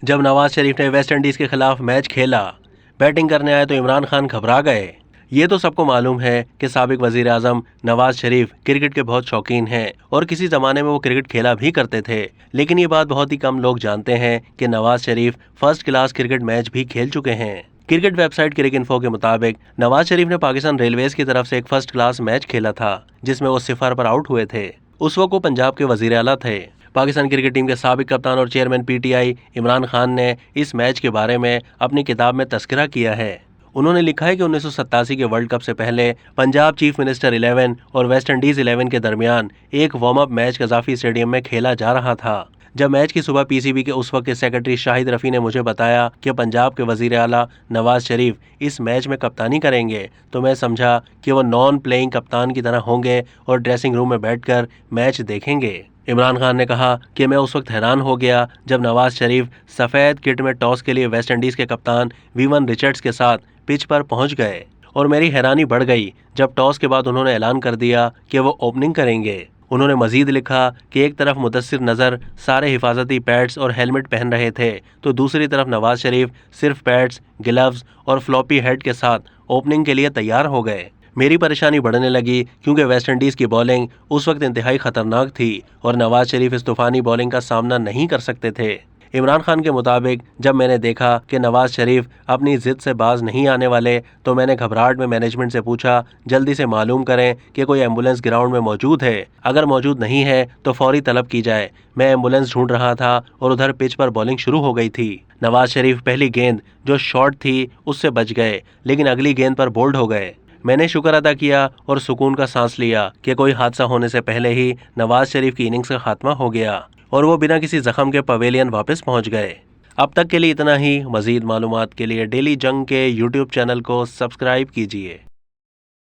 جب نواز شریف نے West Indies کے خلاف میچ کھیلا، بیٹنگ کرنے آئے تو عمران خان گھبرا گئے۔ یہ تو سب کو معلوم ہے کہ سابق وزیر اعظم نواز شریف کرکٹ کے بہت شوقین ہیں اور کسی زمانے میں وہ کرکٹ کھیلا بھی کرتے تھے، لیکن یہ بات بہت ہی کم لوگ جانتے ہیں کہ Nawaz Sharif first class cricket match بھی کھیل چکے ہیں۔ کرکٹ ویب سائٹ کرک انفو کے مطابق نواز شریف نے پاکستان ریلویز کی طرف سے ایک فرسٹ کلاس میچ کھیلا تھا جس میں وہ 0 پر آؤٹ ہوئے تھے۔ اس وقت وہ پنجاب کے وزیر اعلیٰ تھے۔ پاکستان کرکٹ ٹیم کے سابق کپتان اور chairman P T I Imran Khan نے اس میچ کے بارے میں اپنی کتاب میں تذکرہ کیا ہے۔ انہوں نے لکھا ہے کہ 1987 کے ورلڈ کپ سے پہلے پنجاب چیف منسٹر 11 اور ویسٹ انڈیز 11 کے درمیان ایک warm up match Gaddafi stadium میں کھیلا جا رہا تھا۔ جب میچ کی صبح پی سی بی کے اس وقت کے سیکرٹری شاہد رفیع نے مجھے بتایا کہ پنجاب کے وزیر اعلیٰ نواز شریف اس میچ میں کپتانی کریں گے تو میں سمجھا کہ وہ نان پلینگ کپتان کی طرح ہوں گے اور ڈریسنگ روم میں بیٹھ کر میچ دیکھیں گے۔ عمران خان نے کہا کہ میں اس وقت حیران ہو گیا جب نواز شریف سفید کٹ میں ٹاس کے لیے ویسٹ انڈیز کے کپتان ویون رچرڈز کے ساتھ پچ پر پہنچ گئے، اور میری حیرانی بڑھ گئی جب ٹاس کے بعد انہوں نے اعلان کر دیا کہ وہ اوپننگ کریں گے۔ انہوں نے مزید لکھا کہ ایک طرف مدثر نظر سارے حفاظتی پیڈز اور ہیلمٹ پہن رہے تھے تو دوسری طرف نواز شریف صرف پیڈز، گلوز اور فلوپی ہیڈ کے ساتھ اوپننگ کے لیے تیار ہو گئے۔ میری پریشانی بڑھنے لگی کیونکہ ویسٹ انڈیز کی بولنگ اس وقت انتہائی خطرناک تھی اور نواز شریف اس طوفانی بولنگ کا سامنا نہیں کر سکتے تھے۔ عمران خان کے مطابق جب میں نے دیکھا کہ نواز شریف اپنی ضد سے باز نہیں آنے والے تو میں نے گھبراہٹ میں مینجمنٹ سے پوچھا جلدی سے معلوم کریں کہ کوئی ایمبولینس گراؤنڈ میں موجود ہے، اگر موجود نہیں ہے تو فوری طلب کی جائے۔ میں ایمبولینس ڈھونڈ رہا تھا اور ادھر پچ پر بولنگ شروع ہو گئی تھی۔ نواز شریف پہلی گیند جو شارٹ تھی اس سے بچ گئے لیکن اگلی گیند پر بولڈ ہو گئے۔ میں نے شکر ادا کیا اور سکون کا سانس لیا کہ کوئی حادثہ ہونے سے پہلے ہی نواز شریف کی اننگز کا خاتمہ ہو گیا اور وہ بنا کسی زخم کے پویلین واپس پہنچ گئے۔ اب تک کے لیے اتنا ہی۔ مزید معلومات کے لیے ڈیلی جنگ کے یوٹیوب چینل کو سبسکرائب کیجیے۔